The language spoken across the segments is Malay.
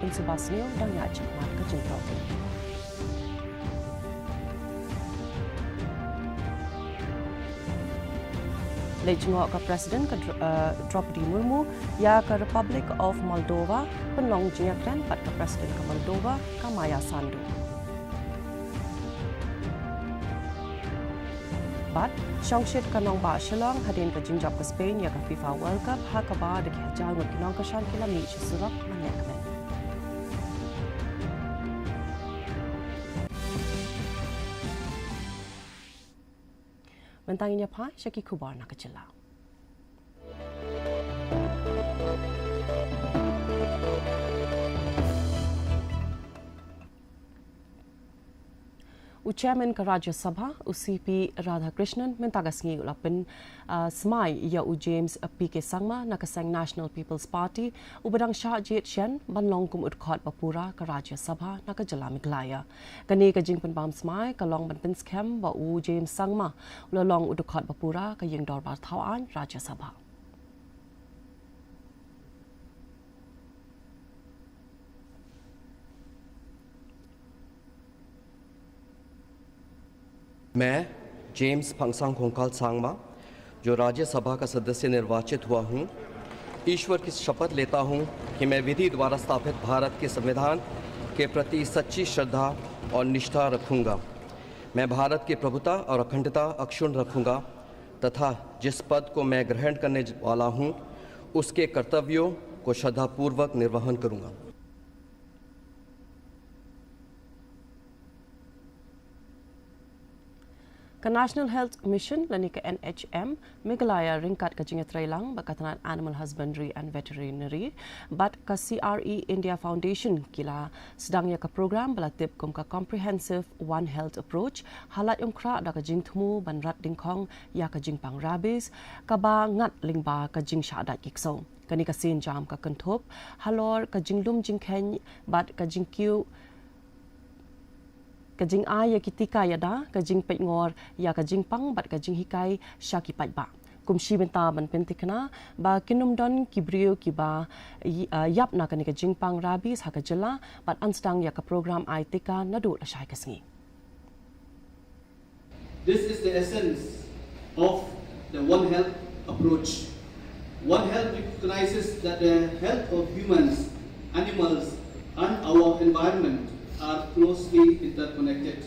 Insubasneo dan ya cakmat ke jengkau. Lejengok ke Presiden ke Draupadi Murmu ya ke Republic of Moldova penlong jengakran pat ke Presiden ke Moldova Kamaya Sandu. Bat Shongshit kanong ba Shillong hadin ke jingjap ke Spain ya ke FIFA World Cup hakaba de kihajal ngut kinong ke shan kilami surak manyakmen. Mentanginya pa Syaki Kubar nak kecela. Chairman ke Rajya Sabha UCP Radhakrishnan mentagas ngi ulapin smai ya James PK Sangma nak kesang National People's Party ubadang Shahjit Shen banlong kum udkhot Papura ke Rajya Sabha nak kejala MEGHALAYA. Kani ke jing penbam smai kalong banpin scam ba James Sangma ulalong udkhot Papura ke yeng dor bar thawaan Rajya Sabha. मैं जेम्स फंगसांग खोंकाल सांगमा जो राज्यसभा का सदस्य निर्वाचित हुआ हूं, ईश्वर की शपथ लेता हूं कि मैं विधि द्वारा स्थापित भारत के संविधान के प्रति सच्ची श्रद्धा और निष्ठा रखूंगा। मैं भारत की प्रभुता और अखंडता अक्षुण्ण रखूंगा तथा जिस पद को मैं ग्रहण करने वाला हूं, उसके कर्तव्यों को श्रद्धापूर्वक निर्वहन करूंगा। Ke National Health Mission lani ke NHM MEGHALAYA ringkat ke jingatrailang bakatanan Animal Husbandry and Veterinary bat ke CRE India Foundation kila sedangnya ke program belatip kum ke comprehensive One Health approach halat yongkra da ke jing thumu ban rat dingkong ya ke jing pang rabies ka ba ngat lingba ke jing syadat kikso kani ke sin jam ke kentop halor ke jing lum jing ken bat ke jing kiu kajing ay ya kitika ya da kajing petngor ya kajing pang bat kajing hikai syaki patba kumshi benta ban pentikna ba kinum don kibrio kiba yap na kani kajing pang rabis hakajela bat anstang ya ka program ay tika nadu la syai kasngi. This is the essence of the One Health approach. One Health recognizes that the health of humans, animals and our environment are closely interconnected.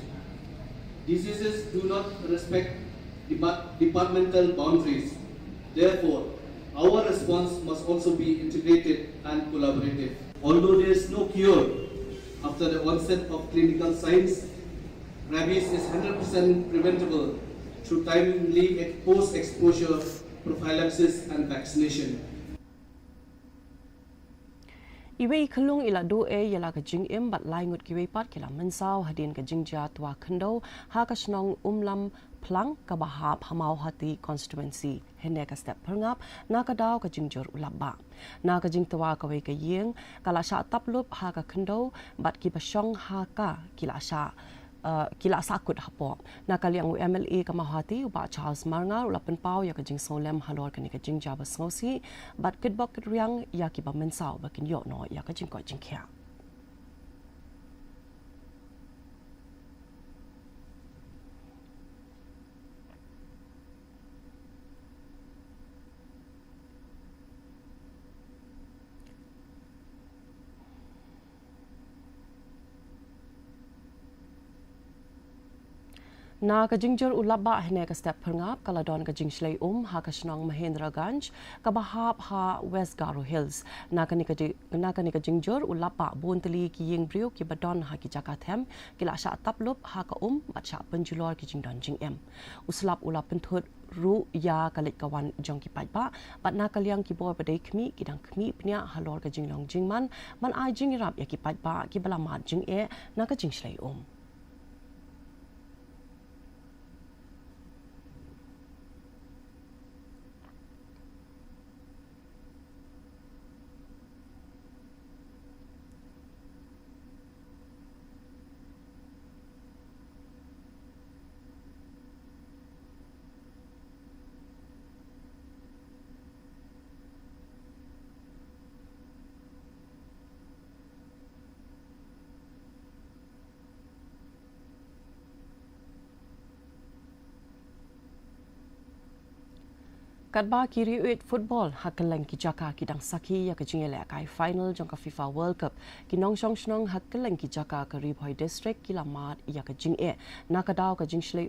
Diseases do not respect departmental boundaries. Therefore, our response must also be integrated and collaborative. Although there is no cure after the onset of clinical signs, rabies is 100% preventable through timely post-exposure prophylaxis and vaccination. Iwe ikalung ila do yala ka jing im bat lai ngut kiwe pat kila mensau hadin ka jing ja tua kendo ha ka snong umlam plang ka bahap hamau hati constituency hene ka step perngap na ka daw ka jing jor ulaba na ka jing tua ka we ka yeng kala sha taplup ha ka kendo bat ki basong ha ka kila sakut hapo na kaliang MLA kamahati uba Charles Marngar ulapen pau ya kajing solem halor kani kajing jaba ngosi bat kitbok riang ya ki ba mensau bakin yo no ya kajing ko jing kya. Na kajingjor ulaba hene ka step perngap kaladon kajing shlei ha kasnong Mahendra Ganj kabahap ha West Garo Hills na kani kajingjor ulaba bonteli ki yeng brio ki badon ha ki jakathem kila sha taplup ha ka bat sha penjulor ki jingdon jing em uslap ulap penthut ru ya kalik kawan jong ki patba bat na kaliang ki boy padai khmi kidang khmi pnya halor ka jinglong jingman man ai jing rap ya ki patba ki balamat jing na ka jing shlei Kadba kiri uit football hakeleng ki jaka ki dang saki ya ke jingele kai final jong ka FIFA World Cup ki nong shong shnong hakeleng ki jaka ka Riphoi district ki lamat ya ke jing nakadaw ka jing shlei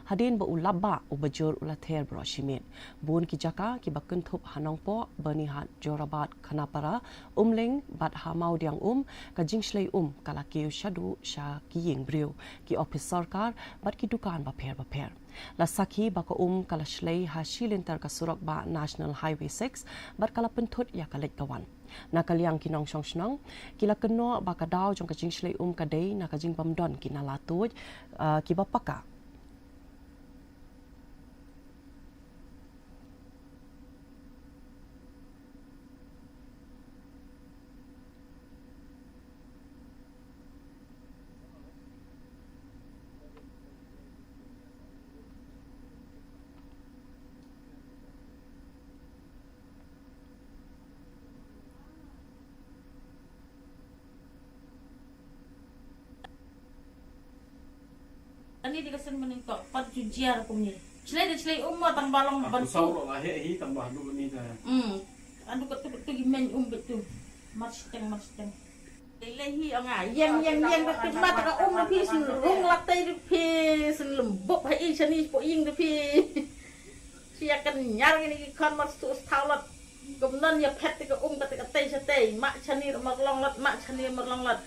hadin ba ulabba u bajur ulather bro shimet bun ki jaka ki bakun thup hanong po bani hat jorabat khanapara umling bat hamau diang ka jing shlei kala ki shadu sha ki ying briu ki office sarkar bat ki dukan ba pher la saki baka kala shlei ha shilintar ka surok ba National Highway 6 bat kala pentut ya kalek kawan nakaliang kinong shong shnong kila keno baka daw jong ka jing shlei ka dei na ka jing bamdon kinalatuj ki bapaka Ani di kasan mening tok pat jujiar ko ni. Celai umma tang balong bantu. Sauro lah he tambah dulu ni dah. Anu kat tu gimen betu. Marsteng. Lehi anga yang betu mat ka pi rung latai pi lembuk hai sani po ing pi. Sia kan nyar ni kan mas tu taulat. Gomnan ya pet ka ka tai satai mak chani marlong lat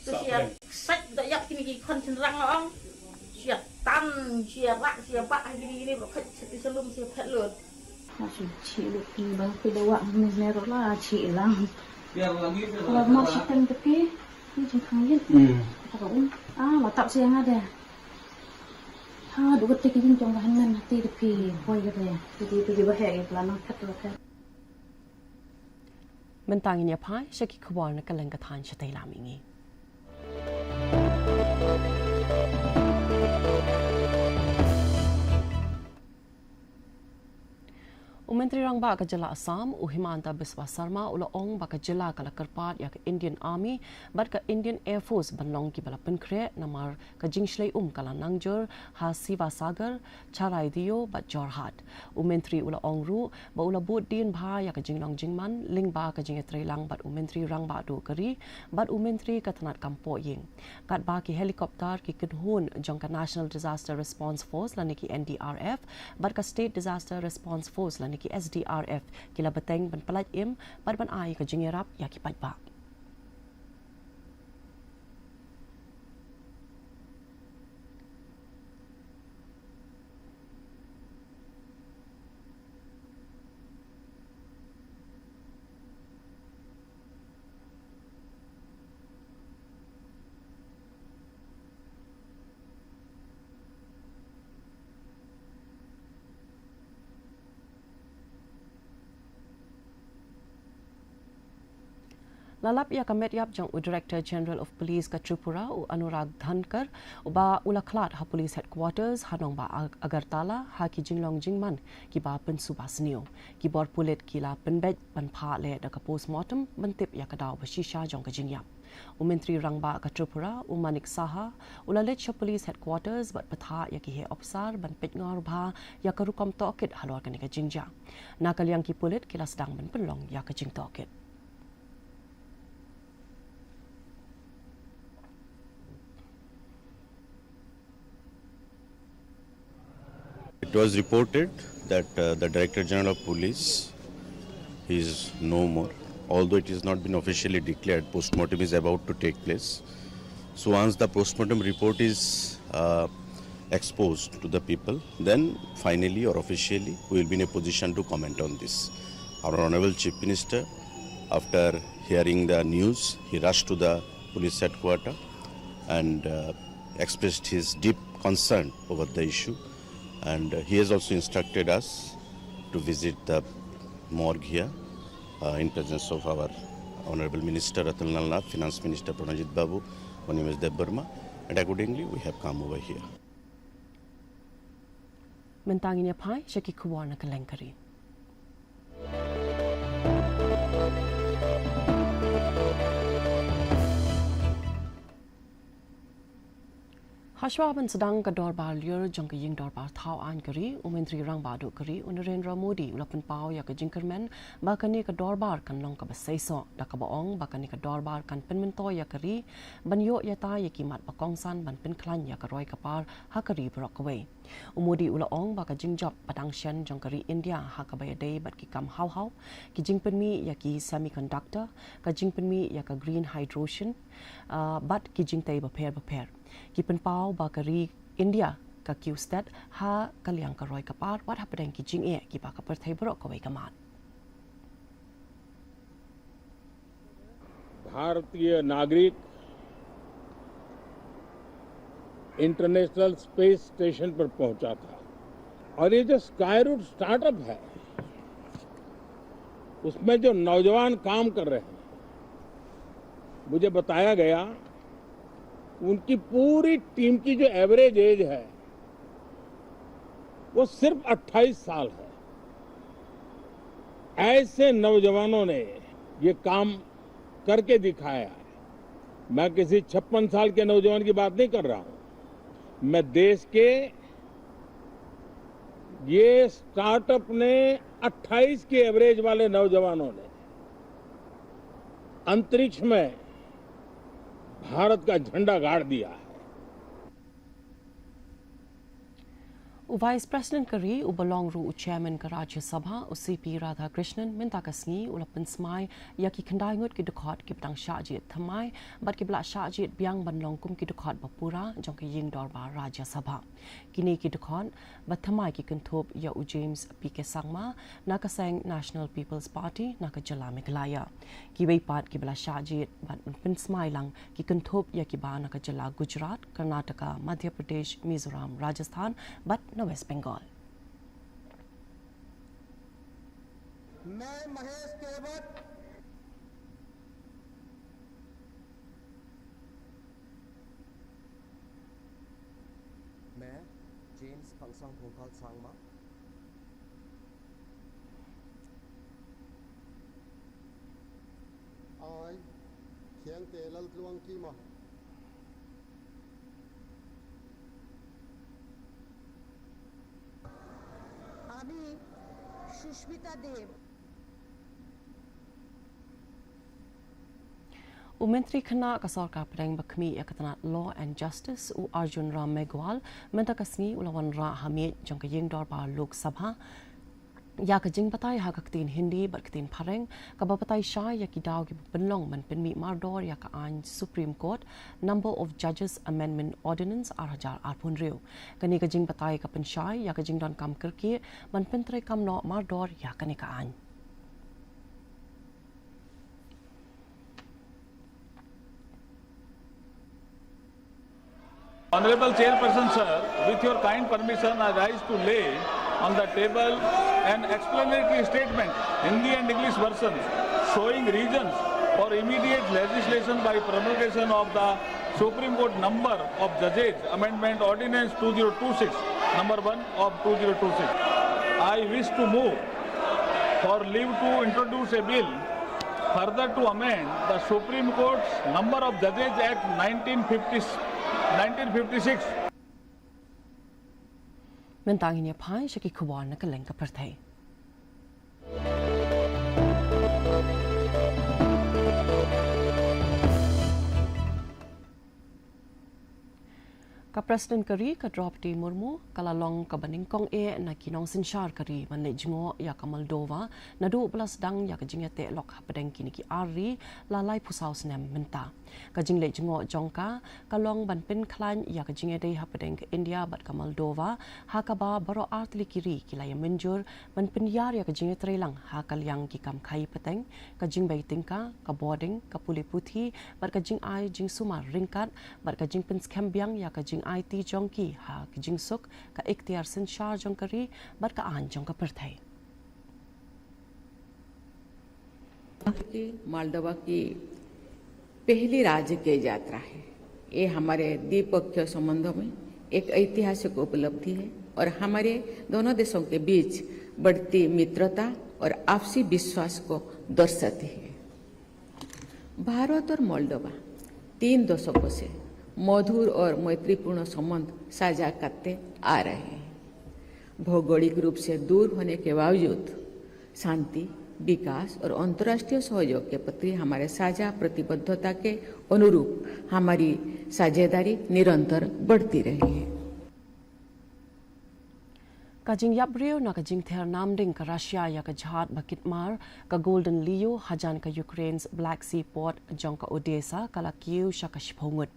tu sia sak dak yak kini kan cenrang ong. Tan siapa gini berkat seti selum siapa lut masih cilik timbang kedua merah lah cilang Biar lagi kalau mau chicken tapi ini jengkangin letak siang ada dua tiga jengkang bahanan hati tapi boy gitu ya jadi bahaya pelan pelan mentangin ya pai syaki khwar na kaleng ka than chatai lamingi Menteri Rang Ba Kajala Assam Uhimanta Biswa Sarma ulaong ba Kajala kala kerpat ya ke Indian Army bat ka Indian Air Force banlong ki bala penkre namar ka jingshlei kala nangjur ha Siva Sagar Charai Dio bat Jorhat Menteri ulaong ru ba ulabut din bha ya ka jinglong jingman ling ba ka jingetrei lang bat Menteri Rang Ba do kari bat Menteri ka tanat kampo ying kat ba ki helikopter ki kedhun jong ka National Disaster Response Force lani ki NDRF bat ka State Disaster Response Force lani ki SDRF kila beteng ban pelat ban ai ka jingerap ya ki patba Lalap ya kamet yap jang Director General of Police ka Tripura Anurag Dhankar ba ulaklat ha Police Headquarters hanong ba Agartala ha ki jinglong jingman ki ba pen subasnio ki bor pulit ki la penbet ban pha le da ka postmortem bantip ya ka daw ba shisha jong ka jingyap Menteri Rang Ba ka Tripura Manik Saha ulalet sha Police Headquarters bat patha ya ki he officer ban petngor bha ya ka rukom tokit halor ka ni ka jingja nakalyang ki pulit ki la sedang ban penlong ya ka jing tokit It was reported that the Director General of Police is no more. Although it has not been officially declared, postmortem is about to take place. So once the postmortem report is exposed to the people, then finally or officially we will be in a position to comment on this. Our Honorable Chief Minister, after hearing the news, he rushed to the police headquarters and expressed his deep concern over the issue. And he has also instructed us to visit the morgue here in presence of our Honorable Minister Atul Nath, Finance Minister Pranajit Babu, Manimesh Deb Burma, and accordingly we have come over here. Mentangin ya pai syaki khwar na kalengkari Hashwaban sedang ke dorbar liur jong ke ying dorbar thau an keri Menteri Rang Badu keri Narendra Modi ulapan pau ya ke jingkermen bakani ke dorbar kan long ke besaiso da ke baong bakani ke dorbar kan penmento ya keri banyo ya ta ya kimat bakongsan ban penklan ya ke roi kapar ha keri brokaway Modi ulaong baka jingjop padang shen jong keri India ha ke bayadai bat ki kam hau ki jingpenmi ya ki semiconductor ka jingpenmi ya ke green hydrogen bat ki jingtai beper Kipen pau bakari India ka Q-stat ha kaliang ka roi kapar wat ha pedang ki jing e ki ba ka perthai borok ka wai kaman भारतीय नागरिक international space station पर पहुंचा था और ये जो sky root startup है उसमें जो नौजवान काम कर रहे हैं मुझे बताया गया उनकी पूरी टीम की जो एवरेज एज है वो सिर्फ 28 साल है। ऐसे नौजवानों ने ये काम करके दिखाया है। मैं किसी 56 साल के नौजवान की बात नहीं कर रहा हूं, मैं देश के ये स्टार्टअप ने 28 के एवरेज वाले नौजवानों ने अंतरिक्ष में भारत का झंडा गाड़ दिया है। Vice President kari ubalong ru chairman ka Rajya Sabha CP Radha Krishnan minta kasngi ulapan smai ya ki khandai ngut ki dukhot ki ptang shajit thamai bat ki bla shajit biang banlong kum ki dukhot bapura jong ki ying dorba Rajya Sabha kini ki dukhot bat thamai ki kunthop ya u James PK Sangma na ka sang National People's Party na ka jala Meghalaya ki wei pat ki bla shajit bat pin smai lang ki kunthop ya ki ba na ka jala Gujarat Karnataka Madhya Pradesh Mizoram Rajasthan bat West Bengal. मैं महेश केवट मैं जेम्स पंगसांग खोंकाल सांगमा आई खियंग तेलल त्लुंग की मा আমি সুস্মিতা দেব Menteri Khana ka Sarkar Pedang Bakmi Yakatana Law and Justice u Arjun Ram Meghwal menta kasni ulawan ra hamid jong ka ying dor ba Lok Sabha ya ka jing patai ha ka tin Hindi bar tin Phareng ka ba patai sha ya ki daw ki benlong man pen mi mardor ya ka an Supreme Court Number of Judges Amendment Ordinance 2008 kani ka jing patai ka pen sha ya ka jing don kam kerki man pen tre kam no mardor ya kani ka an Honorable Chairperson, sir, with your kind permission, I rise to lay on the table an explanatory statement, Hindi and English versions, showing reasons for immediate legislation by promulgation of the Supreme Court Number of Judges Amendment Ordinance 2026, number 1 of 2026. I wish to move for leave to introduce a bill further to amend the Supreme Court's Number of Judges Act 1956. Mentang ini pai syaki kuwan na kaleng ka perthai. Ka President kari ka Draupadi Murmu kalalong ka baningkong na kinong sinsyar kari manle jingo ya ka Moldova na 12 dang ya ka jingete lok hapadeng kini ki ari lalai pusaw snem menta ka jingle jingo jongka kalong banpin klan ya ka jingete hapadeng ka India bat ka Moldova ha ka ba baro artli kiri kilaya menjur banpin yar ya ka jingete lang ha kalyang ki kam khai pateng ka jingbay tingka ka boarding ka puli puthi bat ka jing ai jing sumar ringkat bat ka jing pin skembyang ya ka jing IT jongki ha kijing suk ka ikhtiar sinshar jongkari bar ka an jong ka perthai Moldova की पहली राजकीय यात्रा है। ये हमारे द्विपक्षीय संबंधों में एक ऐतिहासिक उपलब्धि है और हमारे दोनों देशों के बीच बढ़ती मित्रता और आपसी विश्वास को दर्शाती है। भारत और मोल्डोवा 3 दशकों से मधुर और मैत्रीपूर्ण संबंध साझा करते आ रहे हैं। भौगोलिक रूप से दूर होने के बावजूद शांति, विकास और अंतर्राष्ट्रीय सहयोग के प्रति हमारे साझा प्रतिबद्धता के अनुरूप हमारी साझेदारी निरंतर बढ़ती रही है। Kajing Yabriyo na kajing ther namding ka Russia ya ka jihad bakit mar ka Golden Leo hajan ka Ukraine's Black Sea port jong ka Odessa kala Kiev sya ka Shphongut.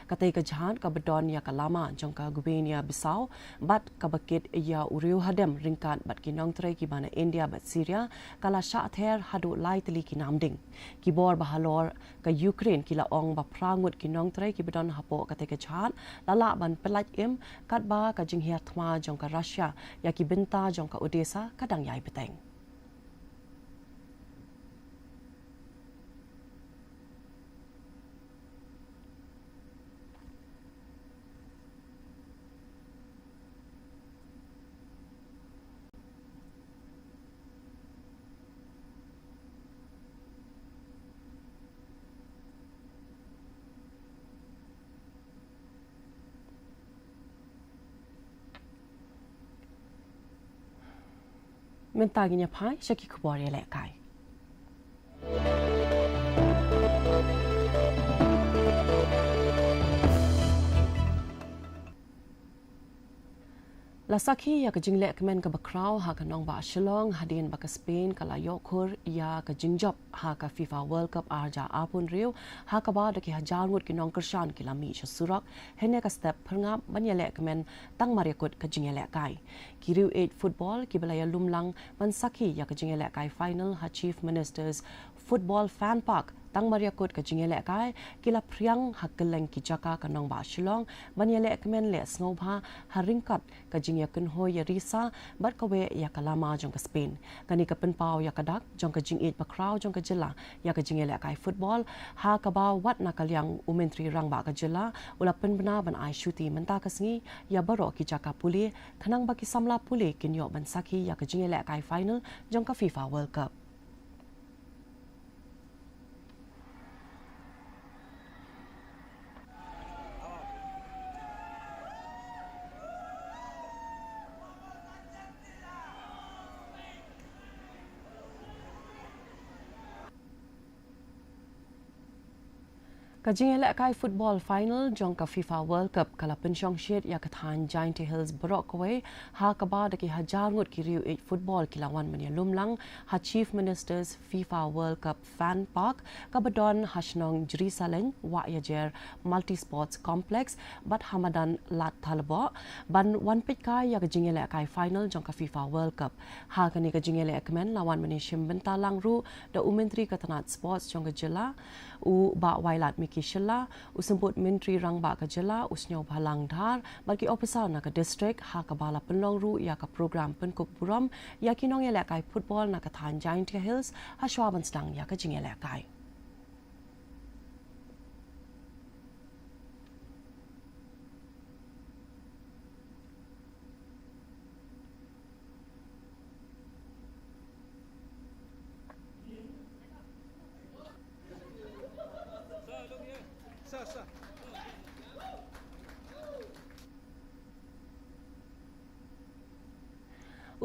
Katay ka jihad ka Badon ya ka Lama jong ka Gubenia Bissau bat ka bakit ya uriyo hadem ringkat bat kinong tray ki bana India bat Syria kala sya ther hadu lai tali ki namding. Kibor bahalor ka Ukraine kila ong ba prangut kinong tray ki Badon hapo katay ka jihad lala ban pelat im kat ba ka jing hiat thma jong ka Russia Yaki benta jong ka Odessa kadang yai beteng. Mentaginya pai syaki kubor ya lekai. Lasaki ya kajing lek men ka bakraw ha ka nong ba Shillong hadin ba ka Spain kala yokur ya ka jingjop ha ka FIFA World Cup arja apun riu ha ka ba daki hajar ngut ki nong kershan ki lami surak hene ka step perngap ban ya lek men tang mariakut ka jing lek kai ki riu 8 football ki balaya lumlang man saki ya ka jing lek kai final ha Chief Minister's Football Fan Park tang mariakut ka jingele kai kila priang hakkeleng ki jaka ka nong ba Shillong banyele ekmen le snobha haringkat ka jingya kun ho ya risa bat ka we ya kalama jong ka Spain kani ka penpau ya kadak jong ka jing it ba crowd jong ka jila ya ka jingele kai football ha ka ba wat na kalyang umentri rang ba ka jila ula penbena ban ai shuti menta ka sngi ya baro ki jaka puli khanang ba ki samla puli kin yo ban saki ya ka jingele kai final jong ka FIFA World Cup Kajing elak kai football final jong ka FIFA World Cup kala pensyong shit ya kathan Giant Hills Brock away ha kaba daki hajar ngut ki riu 8 football kilawan menya lumlang ha Chief Minister's FIFA World Cup Fan Park kabadon hasnong Jerusalem wa yajer multi sports complex bat hamadan lat talbo ban wan pit kai ya kajing elak kai final jong ka FIFA World Cup ha kani kajing elak men lawan menya shimbenta langru da umentri katanat sports jong ka jela u ba wailat Kishela usemput menteri rang ba ka jela usnyo bhalang dhar bagi officer na ka district ha ka bala penlong ru ya ka program penkup buram ya kinong ya kai football na ka than Giant Hills ha shwaban stang ya ka jing ya kai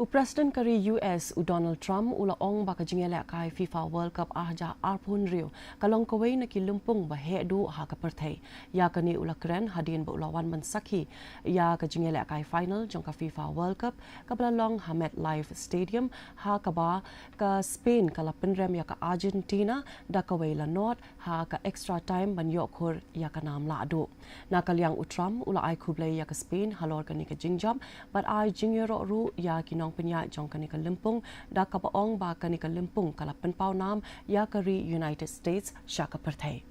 President kari US Donald Trump ula ong baka jingela kai FIFA World Cup ahja arpun rio kalong kawai na kilumpung ba hedu ha ka perthai ya kani ula kren hadin ba ulawan man sakhi ya ka jingela kai final jong ka FIFA World Cup kabla long Hamed Live Stadium ha ka ba ka Spain kala penrem ya ka Argentina da kawai la North ha ka extra time ban yokhur ya ka nam la adu na kalyang Trump ula ai khublai ya ka Spain halor kani ka jingjam but ai jingero ru ya kinong penyak jong kanika limpung da kapaong ba kanika limpung kala penpau nam ya kari United States syaka perthai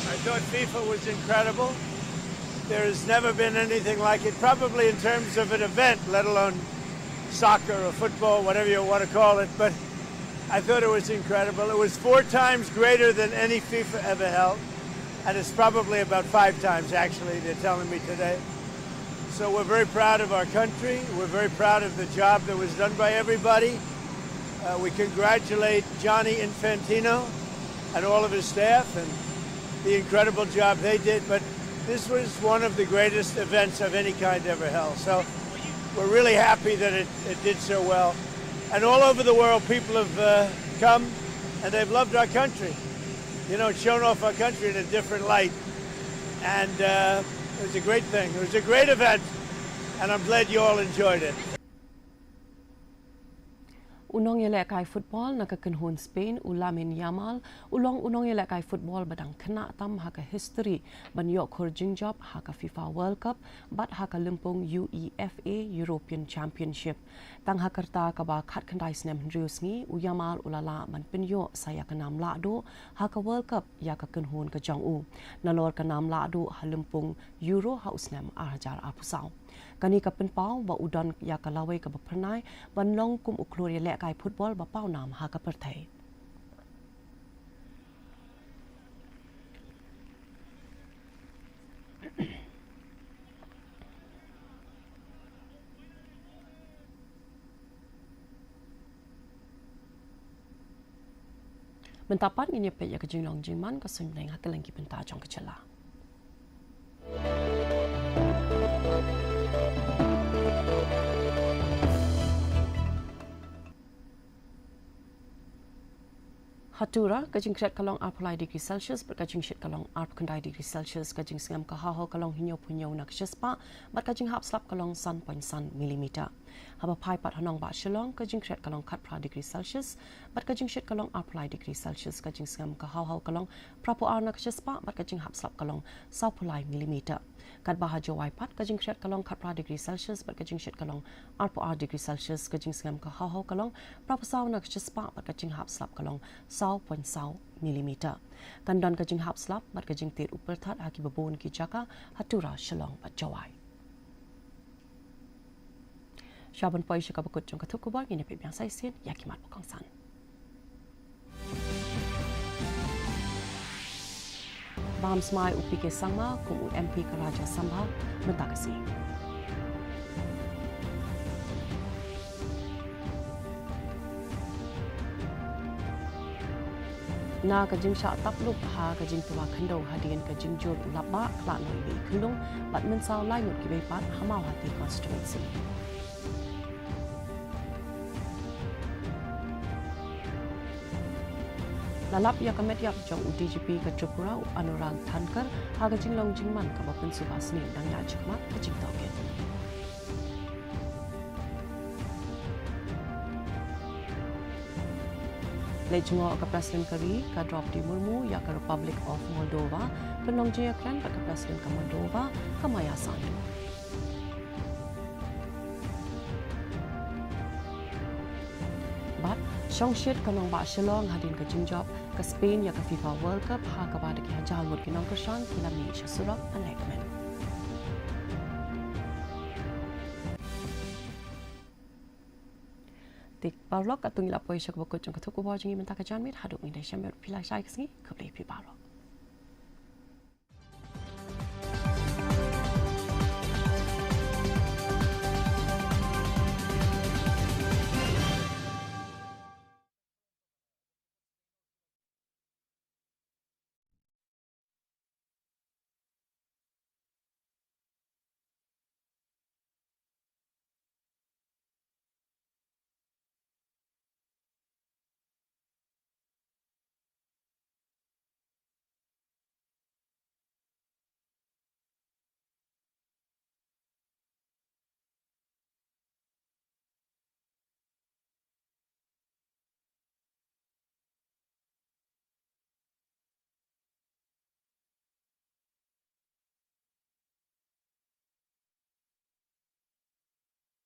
I thought FIFA was incredible. There has never been anything like it, probably in terms of an event, let alone soccer or football, whatever you want to call it. But I thought it was incredible. It was 4 times greater than any FIFA ever held. And it's probably about 5 times, actually, they're telling me today. So we're very proud of our country. We're very proud of the job that was done by everybody. We congratulate Johnny Infantino and all of his staff and the incredible job they did. But this was one of the greatest events of any kind ever held. So we're really happy that it did so well. And all over the world, people have come and they've loved our country. You know, shown off our country in a different light. And it was a great thing. It was a great event. And I'm glad you all enjoyed it. Unong yelekai football nakakenhun Spain ulamin Yamal unong yelekai football badang kena tam haka history ban yok khurjing job haka FIFA World Cup bat haka limpung UEFA European Championship tang hakarta kaba khat khandai snem riusngi Yamal ulala ban pinyo saya kanam la do haka World Cup ya ka kenhun ka jong u nalor kanam la do halimpung Euro hausnem arjar apusau kani ka penpau ba udon ya ka lawai ka bapernai ban long kum uklur ya lekai football ba pau nam ha ka perthai mentapat ini pe ya ka jinglong jingman ka sunleng ha kelengki penta jong kecela Hatura kajing kret kalong arpulai degree Celsius berkajing shit kalong arp kendai degree Celsius kajing sengam kahaho kalong hinyo punyo nak sespa bat kajing hap slap kalong san point san millimeter haba pai pat hanong ba shilong kajing kret kalong kat pra degree Celsius bat kajing shit kalong arpulai degree Celsius kajing sengam kahaho kalong prapo ar nak sespa bat kajing hap slap kalong saupulai millimeter kat bahajo wai pat kajing kret kalong kat pra degree Celsius bat kajing shit kalong arpo ar degree Celsius kajing sengam kahaho kalong prapo saw nak sespa bat kajing hap slap kalong 0.1 millimeter. Kandon kajing hap slap bat kajing tir uperthat haki babon ki jaka hatura shalong bat jawai. Shaban poi shika bakut jong katuk kubor ngine pe biang sai sin yakimat bakong san. Baham smai upi ke sangma kum MP Karaja Sambha mentakasi. Na kajing syak tapluk ha kajing tua kendo hadian kajing jur ulaba klak noi bi kendung bat mensau lai mut ki pat hamau hati constituency lalap ya kamet yak jong UDGP ke Tripura Anurag Thankar ha kajing long jingman ka bapen subasni dang ya chikmat kajing tauket Lejungo ke Presiden Kari ke Draupadi Murmu ya ke Republic of Moldova penong jaya klan ke Presiden ke Moldova ke Maya Sandu. Bat Shongshit ke nong ba Shillong hadin ke Jingjop ke Spain ya ke FIFA World Cup ha ke pada ki hajal mut ki nong kersan kilami Syasurak Anekmen. Tik barlok atung ila poi shak bakut jong katuk ubah jengi mentaka janmit haduk mi dai syamir pilai syai kesngi keblei pi barlok